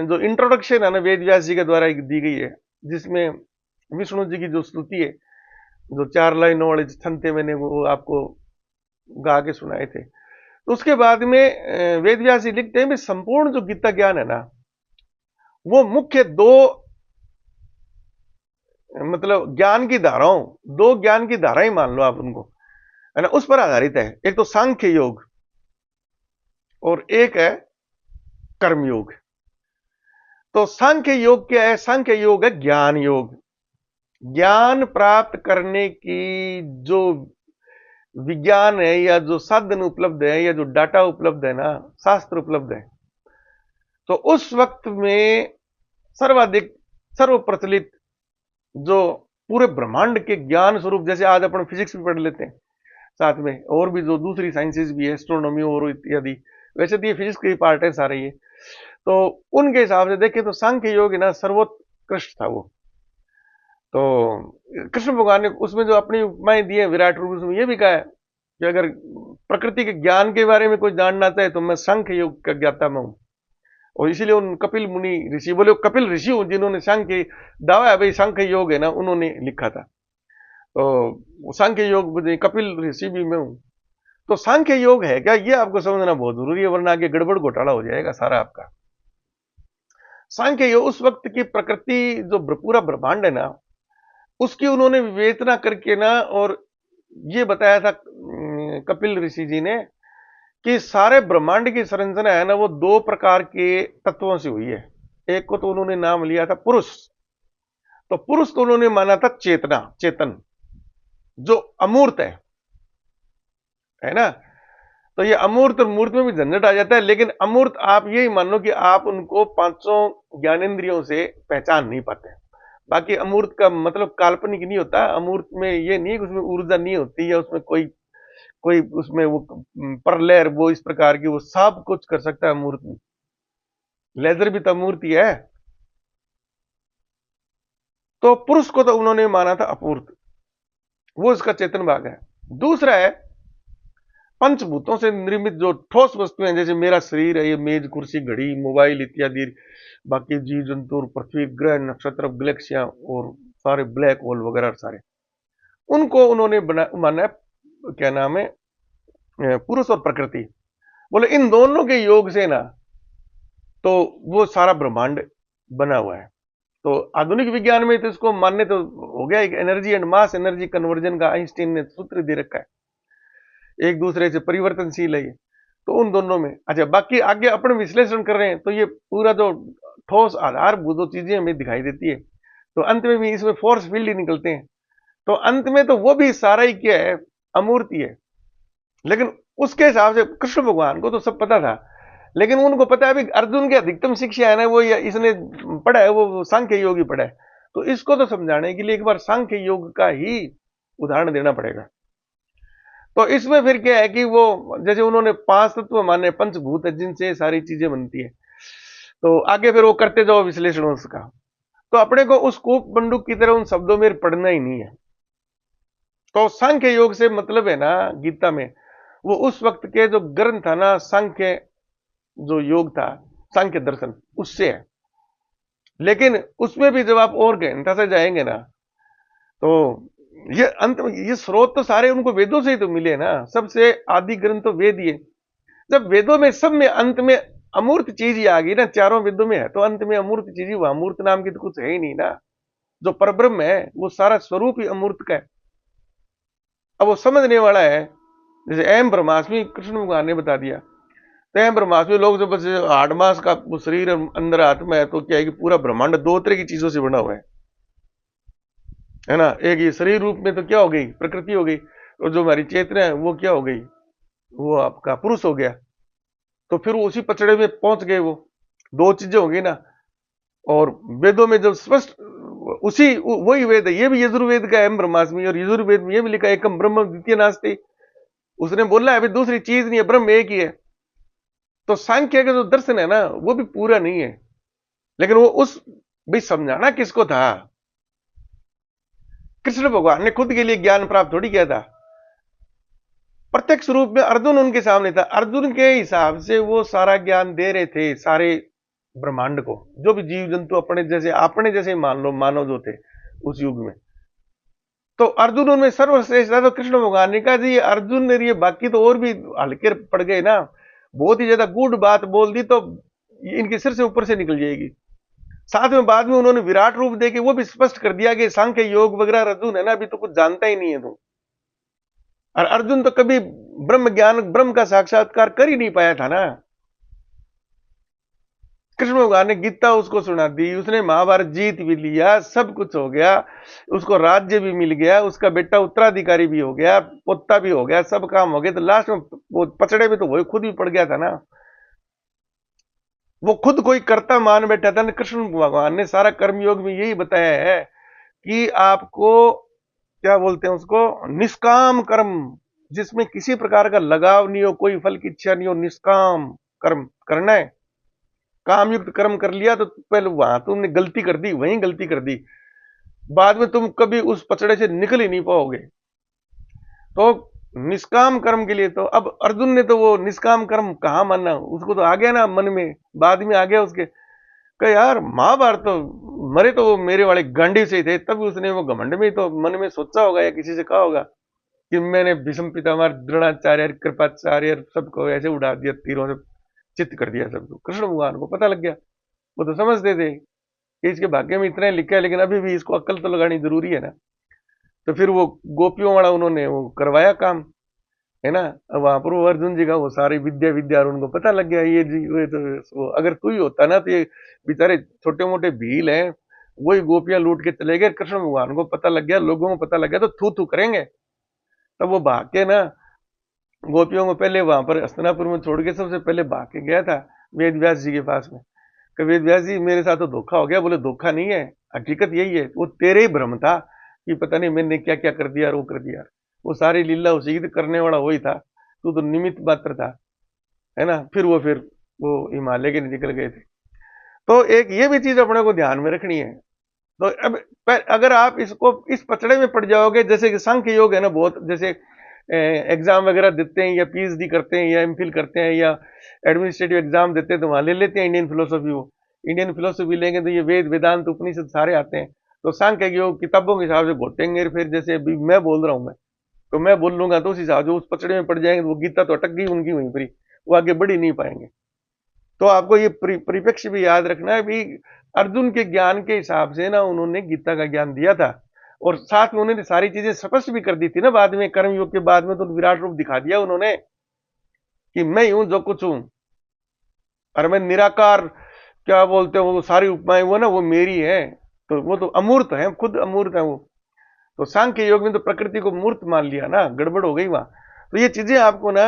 जो इंट्रोडक्शन है ना वेद व्यास जी के द्वारा दी गई है, जिसमें विष्णु जी की जो स्तुति है, जो 4 लाइनों वाले छंद थे, मैंने वो आपको गा के सुनाए थे। तो उसके बाद में वेद व्यास जी लिखते हैं कि संपूर्ण जो गीता ज्ञान है ना, वो मुख्य दो, मतलब ज्ञान की धाराओं, दो ज्ञान की धाराएं मान लो आप उनको, है ना, उस पर आधारित है। एक तो सांख्य योग और एक है कर्मयोग। तो सांख्य योग क्या है? सांख्य योग है ज्ञान योग। ज्ञान प्राप्त करने की जो विज्ञान है, या जो साधन उपलब्ध है, या जो डाटा उपलब्ध है ना, शास्त्र उपलब्ध है, तो उस वक्त में सर्वाधिक सर्वप्रचलित जो पूरे ब्रह्मांड के ज्ञान स्वरूप, जैसे आज अपन फिजिक्स भी पढ़ लेते हैं साथ में, और भी जो दूसरी साइंसेस भी है, एस्ट्रोनॉमी और इत्यादि, वैसे तो ये फिजिक्स के पार्ट है सारे ये। तो उनके हिसाब से देखें तो सांख्य योग ना सर्वोत्कृष्ट था वो। तो कृष्ण भगवान ने उसमें जो अपनी उपमाएं दी है विराट रूप, उसमें यह भी कहा है कि अगर प्रकृति के ज्ञान के बारे में कोई जानना चाहे तो मैं सांख्य योग का ज्ञाता में हूं। और इसीलिए उन कपिल मुनि ऋषि बोले, कपिल ऋषि हूं जिन्होंने सांख्य दावा है भाई, सांख्य योग है ना, उन्होंने लिखा था। तो सांख्य योग कपिल ऋषि भी मैं हूं। तो सांख्य योग है क्या, ये आपको समझना बहुत जरूरी है, वरना आगे गड़बड़ घोटाला हो जाएगा सारा आपका। सांख्य योग उस वक्त की प्रकृति, जो पूरा ब्रह्मांड है ना, उसकी उन्होंने विवेचना करके ना, और ये बताया था कपिल ऋषि जी ने कि सारे ब्रह्मांड की संरचना है ना वो दो प्रकार के तत्वों से हुई है। एक को तो उन्होंने नाम लिया था पुरुष। तो पुरुष तो उन्होंने माना था चेतना, चेतन जो अमूर्त है ना। तो ये अमूर्त और मूर्त में भी झंझट आ जाता है, लेकिन अमूर्त आप यही मान लो कि आप उनको पांचों ज्ञानेंद्रियों से पहचान नहीं पाते। बाकी अमूर्त का मतलब काल्पनिक नहीं होता। अमूर्त में ये नहीं कि उसमें ऊर्जा नहीं होती या उसमें कोई कोई उसमें वो परलय वो इस प्रकार की वो सब कुछ कर सकता है अमूर्त में। लेजर भी तो अमूर्त ही है। तो पुरुष को तो उन्होंने माना था अपूर्त, वो इसका चेतन भाग है। दूसरा है पंचभूतों से निर्मित जो ठोस वस्तुएं हैं, जैसे मेरा शरीर है, ये मेज कुर्सी घड़ी मोबाइल इत्यादि, बाकी जीव जंतु और पृथ्वी ग्रह नक्षत्र गैलेक्सियां और सारे ब्लैक होल वगैरह सारे, उनको उन्होंने माना है क्या नाम है पुरुष और प्रकृति। बोले इन दोनों के योग से ना तो वो सारा ब्रह्मांड बना हुआ है। तो आधुनिक विज्ञान में तो इसको मानने तो हो गया, एक energy and mass energy conversion का आइंस्टीन ने सूत्र दे रखा है, एक दूसरे से परिवर्तनशील है ये। तो उन दोनों में अच्छा, बाकी आगे अपन विश्लेषण कर रहे हैं तो ये पूरा जो ठोस आधारभूत जो चीजें हमें दिखाई देती है, तो अंत में भी इसमें फोर्स फील्ड ही निकलते हैं। तो अंत में तो वो भी सारा ही क्या है, अमूर्ति है। लेकिन उसके हिसाब से कृष्ण भगवान को तो सब पता था, लेकिन उनको पता है अभी अर्जुन की अधिकतम शिक्षा है ना वो इसने पढ़ा है, वो सांख्य योग ही पढ़ा है। तो इसको तो समझाने के लिए एक बार सांख्य योग का ही उदाहरण देना पड़ेगा। तो इसमें फिर क्या है कि वो जैसे उन्होंने पांच तत्व माने, पंचभूत है जिनसे सारी चीजें बनती है। तो आगे फिर वो करते जाओ विश्लेषण उसका। तो अपने को उस कूप बंदूक की तरह उन शब्दों में पढ़ना ही नहीं है। तो सांख्य योग से मतलब है ना गीता में वो उस वक्त के जो ग्रंथ था ना, सांख्य जो योग था, सांख्य दर्शन, उससे है। लेकिन उसमें भी जब आप और गहनता से जाएंगे ना तो ये अंत ये स्रोत तो सारे उनको वेदों से ही तो मिले ना। सबसे आदि ग्रंथ तो वेद ही है। जब वेदों में सब में अंत में अमूर्त चीज ही आ गई ना, चारों वेदों में है तो अंत में अमूर्त चीज ही, वो अमूर्त नाम की तो कुछ है ही नहीं ना। जो परब्रह्म है वो सारा स्वरूप ही अमूर्त का है। अब वो समझने वाला है, जैसे अहम ब्रह्मास्मि कृष्ण भगवान ने बता दिया। तो अहम ब्रह्मास्मि लोग जब बस 8 मास का वो शरीर अंदर आत्मा है, तो क्या है कि पूरा ब्रह्मांड दो तरह की चीजों से बना हुआ है ना। एक ये शरीर रूप में तो क्या हो गई, प्रकृति हो गई, और जो हमारी चेतना है वो क्या हो गई, वो आपका पुरुष हो गया। तो फिर वो उसी पचड़े में पहुंच गए, वो दो चीजें हो गई ना। और वेदों में जब स्पष्ट उसी वही वेद है, ये भी यजुर्वेद का अहम ब्रह्मास्मि, और यजुर्वेद में ये भी लिखा है एकम ब्रह्म द्वितीय नास्ति। उसने बोला है अभी दूसरी चीज नहीं है, ब्रह्म एक ही है। तो सांख्य का जो दर्शन है ना वो भी पूरा नहीं है। लेकिन वो उस भाई समझाना किसको था, कृष्ण भगवान ने खुद के लिए ज्ञान प्राप्त थोड़ी किया था। प्रत्यक्ष रूप में अर्जुन उनके सामने था, अर्जुन के हिसाब से वो सारा ज्ञान दे रहे थे सारे ब्रह्मांड को। जो भी जीव जंतु अपने जैसे मान लो मानव जो थे उस युग में, तो अर्जुन उनमें सर्वश्रेष्ठ था। तो कृष्ण भगवान ने कहा जी अर्जुन ने ये बाकी तो और भी हल्के पड़ गए ना, बहुत ही ज्यादा गूढ़ बात बोल दी तो इनके सिर से ऊपर से निकल जाएगी। साथ में बाद में उन्होंने विराट रूप देके वो भी स्पष्ट कर दिया कि सांख्य योग वगैरह अर्जुन है ना अभी तो कुछ जानता ही नहीं है तुम। और अर्जुन तो कभी ब्रह्म ज्ञान ब्रह्म का साक्षात्कार कर ही नहीं पाया था ना। कृष्ण भगवान ने गीता उसको सुना दी, उसने महाभारत जीत भी लिया, सब कुछ हो गया, उसको राज्य भी मिल गया, उसका बेटा उत्तराधिकारी भी हो गया, पोता भी हो गया, सब काम हो गया। तो लास्ट में वो पचड़े में तो वही खुद भी पड़ गया था ना। वो खुद कोई कर्ता मान बैठा था ना। कृष्ण भगवान ने सारा कर्मयोग में यही बताया है कि आपको क्या बोलते हैं उसको, निष्काम कर्म, जिसमें किसी प्रकार का लगाव नहीं हो, कोई फल की इच्छा नहीं हो, निष्काम कर्म करना है। काम युक्त कर्म कर लिया तो पहले वहां तुमने गलती कर दी, वहीं गलती कर दी, बाद में तुम कभी उस पचड़े से निकल ही नहीं पाओगे। तो निष्काम कर्म के लिए तो अब अर्जुन ने तो वो निष्काम कर्म कहां मानना, उसको तो आ गया ना मन में, बाद में आ गया उसके। कहा यार महाभारत तो मरे तो वो मेरे वाले गांडी से ही थे, तब उसने वो घमंड में तो मन में सोचा होगा या किसी से कहा होगा कि मैंने भीष्म पितामह द्रोणाचार्य कृपाचार्य सबको ऐसे उड़ा दिया, तीरों से चित्त कर दिया सबको। कृष्ण भगवान को पता लग गया, वो तो समझते थे कि इसके भाग्य में इतना ही लिखा है, लेकिन अभी भी इसको अक्ल तो लगानी जरूरी है ना। तो फिर वो गोपियों वाला उन्होंने वो करवाया काम। है ना। अब वहां पर वो अर्जुन जी का वो सारी विद्या विद्या और उनको पता लग गया ये जी ये तो वो अगर तू ही होता ना तो ये बेचारे छोटे मोटे भील हैं, वही गोपियां लूट के चले गए, कृष्ण भगवान को पता लग गया, लोगों को पता लग गया तो थू थू करेंगे। तब वो भाग के ना गोपियों को पहले वहां पर हस्तिनापुर में छोड़ के सबसे पहले भाग के गया था वेद व्यास जी के पास में। कि वेद व्यास जी मेरे साथ तो धोखा हो गया। बोले धोखा नहीं है, हकीकत यही है, वो तेरे ही भ्रम था कि पता नहीं मैंने क्या क्या कर दिया और वो कर दिया। वो सारी लीला उसी की करने वाला वही था, तू तो निमित्त मात्र था, है ना। फिर वो हिमालय के निकल गए थे। तो एक ये भी चीज अपने को ध्यान में रखनी है। तो अब अगर आप इसको इस पचड़े में पड़ जाओगे, जैसे कि सांख्य योग है ना, बहुत जैसे एग्जाम वगैरह देते हैं या पीएचडी करते हैं या एमफिल करते हैं या एडमिनिस्ट्रेटिव एग्जाम देते हैं तो वहां ले लेते हैं इंडियन फिलोसॉफी। वो इंडियन फिलोसॉफी लेंगे तो ये वेद वेदांत उपनिषद सारे आते हैं। तो सांख्य योग किताबों के हिसाब से घोटेंगे, फिर जैसे अभी मैं बोल रहा हूं मैं तो मैं बोल लूंगा तो उस हिसाब से उस पचड़े में पड़ जाएंगे, तो वो गीता तो अटक गई उनकी वहीं पर, वो आगे बढ़ ही नहीं पाएंगे। तो आपको ये परिप्रेक्ष्य भी याद रखना है भी। अर्जुन के ज्ञान के हिसाब से ना उन्होंने गीता का ज्ञान दिया था, और साथ में उन्होंने सारी चीजें स्पष्ट भी कर दी थी ना। बाद में कर्म योग के बाद में तो विराट रूप दिखा दिया उन्होंने कि मैं हूं जो कुछ हूं, और मैं निराकार, क्या बोलते हैं वो सारी उपमाएं वो ना वो मेरी है। तो वो तो अमूर्त है, खुद अमूर्त है वो। तो सांख्य योग में तो प्रकृति को मूर्त मान लिया ना, गड़बड़ हो गई वहां। तो ये चीजें आपको ना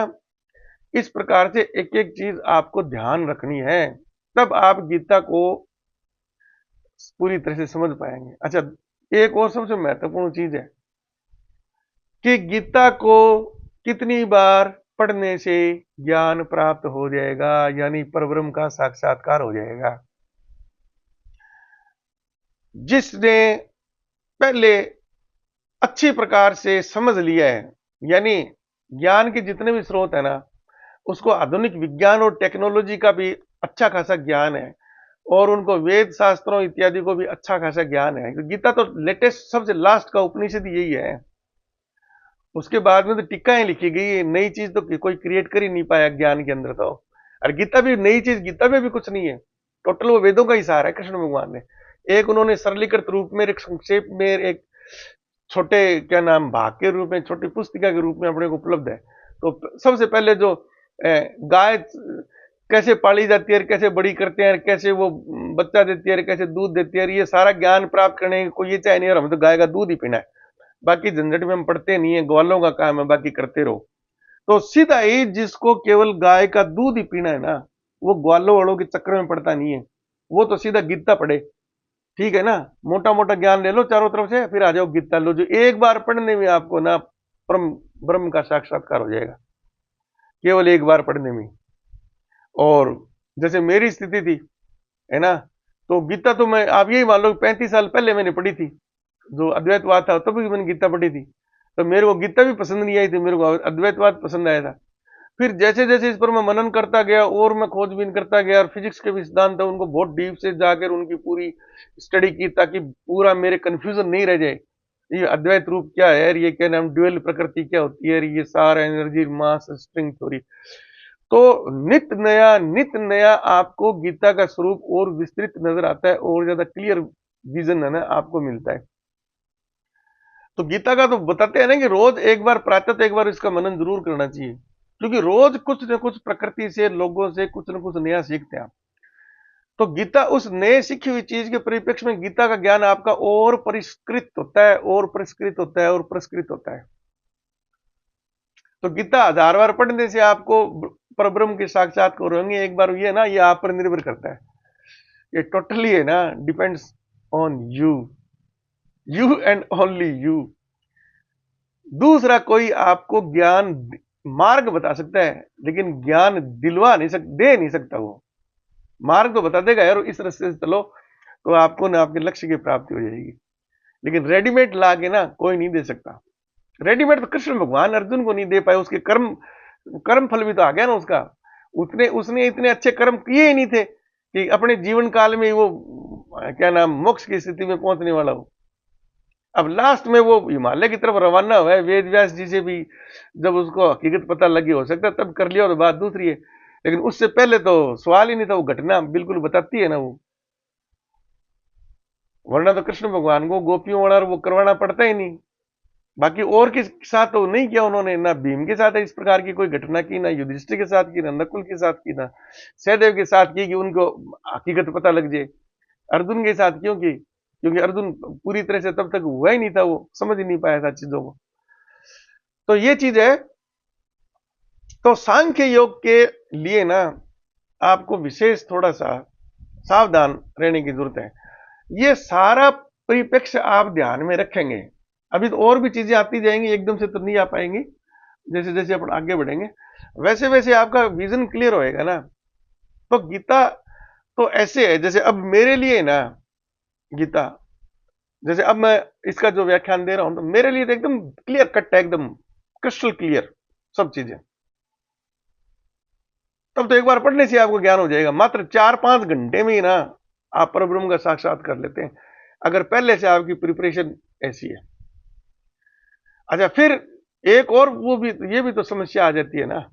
इस प्रकार से एक एक चीज आपको ध्यान रखनी है, तब आप गीता को पूरी तरह से समझ पाएंगे। अच्छा, एक और सबसे महत्वपूर्ण चीज है कि गीता को कितनी बार पढ़ने से ज्ञान प्राप्त हो जाएगा, यानी परब्रह्म का साक्षात्कार हो जाएगा। जिसने पहले अच्छी प्रकार से समझ लिया है, यानी ज्ञान के जितने भी स्रोत है ना, उसको आधुनिक विज्ञान और टेक्नोलॉजी का भी अच्छा खासा ज्ञान है, और उनको वेद शास्त्रों इत्यादि को भी अच्छा खासा ज्ञान है। गीता तो लेटेस्ट सबसे लास्ट का उपनिषद यही है। उसके बाद में तो टिक्काएं लिखी गई, नई चीज तो कोई क्रिएट कर ही नहीं पाया ज्ञान के अंदर तो। और गीता भी नई चीज, गीता में भी कुछ नहीं है, टोटल वो वेदों का ही सार है कृष्ण भगवान ने। एक उन्होंने सरलीकृत रूप में, एक संक्षेप में, एक छोटे क्या नाम भाग के रूप में, छोटी पुस्तिका के रूप में अपने को उपलब्ध है। तो सबसे पहले जो गाय कैसे पाली जाती है, कैसे बड़ी करते हैं, कैसे वो बच्चा देती है, कैसे दूध देती है, ये सारा ज्ञान प्राप्त करने की कोई ये चाहे नहीं, और हम तो गाय का दूध ही पीना है, बाकी झंझट में हम पढ़ते नहीं है, ग्वालों का काम है, बाकी करते रहो। तो सीधा ही जिसको केवल गाय का दूध ही पीना है ना, वो ग्वालों वालों के चक्कर में पड़ता नहीं है, वो तो सीधा गीता पढ़े। ठीक है ना, मोटा मोटा ज्ञान ले लो चारों तरफ से, फिर आ जाओ गीता लो, जो एक बार पढ़ने में आपको ना परम ब्रह्म का साक्षात्कार हो जाएगा, केवल एक बार पढ़ने में। और जैसे मेरी स्थिति थी, है ना, तो गीता तो मैं आप यही मान लो 35 साल पहले मैंने पढ़ी थी, जो अद्वैतवाद था तभी मैंने गीता पढ़ी थी। तो मेरे को गीता भी पसंद नहीं आई थी, मेरे को अद्वैतवाद पसंद आया था। फिर जैसे जैसे इस पर मैं मनन करता गया और मैं खोजबीन करता गया, और फिजिक्स के भी सिद्धांत था उनको बहुत डीप से जाकर उनकी पूरी स्टडी की, ताकि पूरा मेरे कंफ्यूजन नहीं रह जाए, ये अद्वैत रूप क्या है, ये क्या नाम ड्यूअल प्रकृति क्या होती है, ये सारा एनर्जी मास स्ट्रिंग थ्योरी। तो नित नया आपको गीता का स्वरूप और विस्तृत नजर आता है, और ज्यादा क्लियर विजन है ना आपको मिलता है। तो गीता का तो बताते हैं ना कि रोज एक बार प्रातः एक बार इसका मनन जरूर करना चाहिए, क्योंकि रोज कुछ न कुछ प्रकृति से, लोगों से कुछ न कुछ नया सीखते हैं आप। तो गीता उस नए सीखी हुई चीज के परिप्रेक्ष्य में गीता का ज्ञान आपका और परिष्कृत होता है, और परिष्कृत होता है, और पुरस्कृत होता है। तो गीता 1000 बार पढ़ने से आपको परब्रह्म के साक्षात्कार होंगे, एक बार ये ना, ये आप पर निर्भर करता है, ये टोटली है ना, depends on you, you and only you. दूसरा कोई आपको ज्ञान मार्ग बता सकता है, लेकिन ज्ञान दिलवा नहीं सकता, दे नहीं सकता। वो मार्ग तो बता देगा यार, इस रास्ते से चलो तो आपको ना आपके लक्ष्य की प्राप्ति हो जाएगी, लेकिन रेडीमेड ला के ना कोई नहीं दे सकता। रेडीमेड तो कृष्ण भगवान अर्जुन को नहीं दे पाए, उसके कर्म कर्म फल भी तो आ गया ना उसका। उसने इतने अच्छे कर्म किए ही नहीं थे कि अपने जीवन काल में वो क्या नाम मोक्ष की स्थिति में पहुंचने वाला हो। अब लास्ट में वो हिमालय की तरफ रवाना हुआ है, वेद व्यास जी से भी जब उसको हकीकत पता लगी, हो सकता है तब कर लिया, तो बात दूसरी है, लेकिन उससे पहले तो सवाल ही नहीं था। वो घटना बिल्कुल बताती है ना वो, वरना तो कृष्ण भगवान को गोपियों वाला वो करवाना पड़ता ही नहीं। बाकी और किस साथ तो नहीं किया उन्होंने, ना भीम के साथ इस प्रकार की कोई घटना की, ना युधिष्ठिर के साथ की, ना नकुल के साथ की, ना सहदेव के साथ की कि उनको हकीकत पता लग जाए। अर्जुन के साथ क्यों की? क्योंकि अर्जुन पूरी तरह से तब तक हुआ ही नहीं था, वो समझ ही नहीं पाया था चीजों को। तो ये चीज है। तो सांख्य योग के लिए ना आपको विशेष थोड़ा सा सावधान रहने की जरूरत है। ये सारा परिप्रेक्ष्य आप ध्यान में रखेंगे। अभी तो और भी चीजें आती जाएंगी, एकदम से तो नहीं आ पाएंगी। जैसे जैसे अपन आगे बढ़ेंगे वैसे वैसे आपका विजन क्लियर होएगा ना। तो गीता तो ऐसे है, जैसे अब मेरे लिए ना गीता, जैसे अब मैं इसका जो व्याख्यान दे रहा हूं तो मेरे लिए तो एकदम क्लियर कट है, एकदम क्रिस्टल क्लियर सब चीजें। तब तो एक बार पढ़ने से आपको ज्ञान हो जाएगा, मात्र 4-5 घंटे में ही ना आप परब्रह्म का साक्षात कर लेते हैं, अगर पहले से आपकी प्रिपरेशन ऐसी है। अच्छा, फिर एक और वो भी, ये भी तो समस्या आ जाती है ना।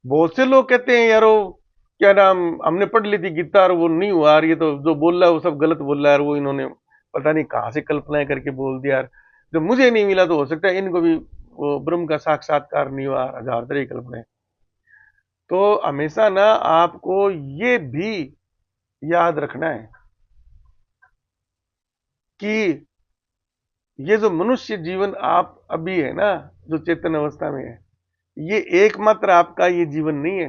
बहुत से लोग कहते हैं यार वो क्या नाम, हमने पढ़ ली थी गीता और वो नहीं हुआ यार, ये तो जो बोल रहा है वो सब गलत बोल रहा है, वो इन्होंने पता नहीं कहां से कल्पनाएं करके बोल दिया यार। जो मुझे नहीं मिला तो हो सकता है इनको भी वो ब्रह्म का साक्षात्कार नहीं हुआ, हजार तरह की कल्पनाएं। तो हमेशा ना आपको ये भी याद रखना है कि ये जो मनुष्य जीवन आप अभी है ना, जो चेतन अवस्था में है, ये एकमात्र आपका ये जीवन नहीं है।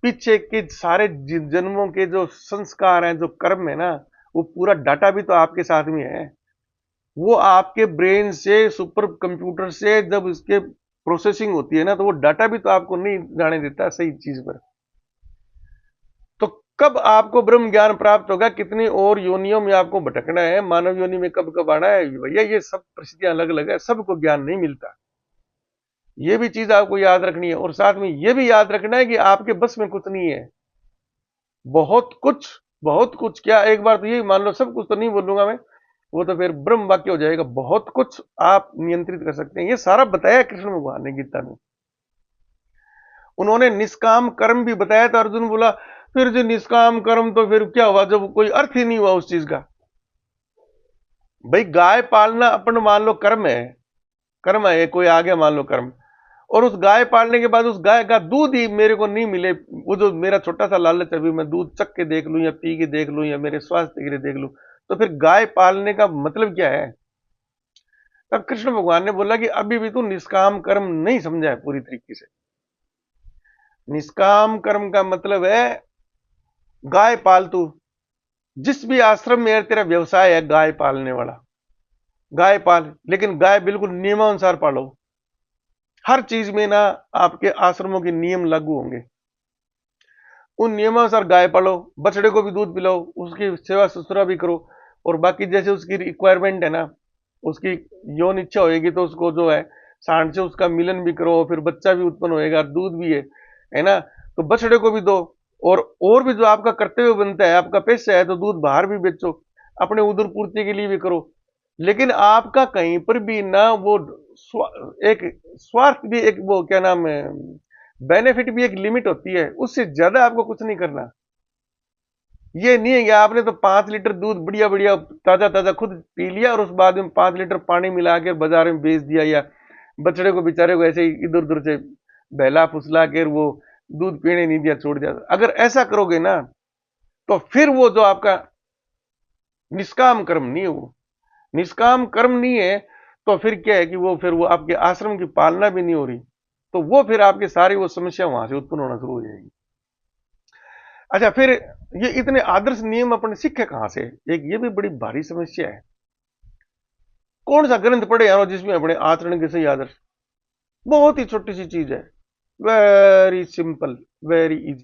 पीछे के सारे जन्मों के जो संस्कार हैं, जो कर्म है ना, वो पूरा डाटा भी तो आपके साथ में है। वो आपके ब्रेन से, सुपर कंप्यूटर से जब इसके प्रोसेसिंग होती है ना, तो वो डाटा भी तो आपको नहीं जाने देता सही चीज पर। तो कब आपको ब्रह्म ज्ञान प्राप्त होगा, कितनी और योनियों में आपको भटकना है, मानव योनि में कब कब आना है, भैया ये सब परिस्थितियां अलग अलग है, सबको ज्ञान नहीं मिलता। ये भी चीज आपको याद रखनी है, और साथ में ये भी याद रखना है कि आपके बस में कुछ नहीं है। बहुत कुछ, बहुत कुछ क्या, एक बार तो ये मान लो, सब कुछ तो नहीं बोलूंगा मैं, वो तो फिर ब्रह्म वाक्य हो जाएगा। बहुत कुछ आप नियंत्रित कर सकते हैं, ये सारा बताया कृष्ण भगवान ने गीता में। उन्होंने निष्काम कर्म भी बताया, तो अर्जुन बोला फिर जो निष्काम कर्म तो फिर क्या हुआ, जब कोई अर्थ ही नहीं हुआ उस चीज का। भाई गाय पालना अपन मान लो कर्म है, कर्म है कोई आ गया मान लो कर्म, और उस गाय पालने के बाद उस गाय का दूध ही मेरे को नहीं मिले, वो जो मेरा छोटा सा लालच अभी मैं दूध चख के देख लूं या पी के देख लूं या मेरे स्वास्थ्य के लिए देख लूं, तो फिर गाय पालने का मतलब क्या है? तब कृष्ण भगवान ने बोला कि अभी भी तू निष्काम कर्म नहीं समझा है पूरी तरीके से। निष्काम कर्म का मतलब है गाय पाल तू, जिस भी आश्रम में तेरा व्यवसाय है गाय पालने वाला, गाय पाल, लेकिन गाय बिल्कुल नियमानुसार पालो। हर चीज में ना आपके आश्रमों के नियम लागू होंगे, उन नियमानुसार गाय पालो, बछड़े को भी दूध पिलाओ, उसकी सेवा ससुरा भी करो, और बाकी जैसे उसकी रिक्वायरमेंट है ना, उसकी यौन इच्छा होगी तो उसको जो है सांड से उसका मिलन भी करो, फिर बच्चा भी उत्पन्न होएगा, दूध भी है ना, तो बछड़े को भी दो। और भी जो आपका कर्तव्य बनता है, आपका पेशा है, तो दूध बाहर भी बेचो, अपने उदर पूर्ति के लिए भी करो। लेकिन आपका कहीं पर भी ना वो एक स्वार्थ भी, एक वो क्या नाम है, बेनिफिट भी एक लिमिट होती है, उससे ज्यादा आपको कुछ नहीं करना। ये नहीं है कि आपने तो 5 लीटर दूध बढ़िया बढ़िया ताजा ताजा खुद पी लिया और उस बाद में 5 लीटर पानी मिला के बाजार में बेच दिया, या बछड़े को बेचारे को ऐसे ही इधर उधर से बहला फुसला कर वो दूध पीने नहीं दिया, छोड़ दिया। अगर ऐसा करोगे ना, तो फिर वो जो आपका निष्काम कर्म नहीं है, वो निष्काम कर्म नहीं है, तो फिर क्या है कि वो फिर वो आपके आश्रम की पालना भी नहीं हो रही, तो वो फिर आपकी सारी वो समस्या वहां से उत्पन्न होना शुरू हो जाएगी। अच्छा, फिर ये इतने आदर्श नियम अपने सीखे कहां से? एक ये भी बड़ी भारी समस्या है। कौन सा ग्रंथ पढ़े यारो जिसमें अपने आचरण के सही आदर्श? बहुत ही छोटी सी चीज है, वेरी सिंपल, वेरी इजी।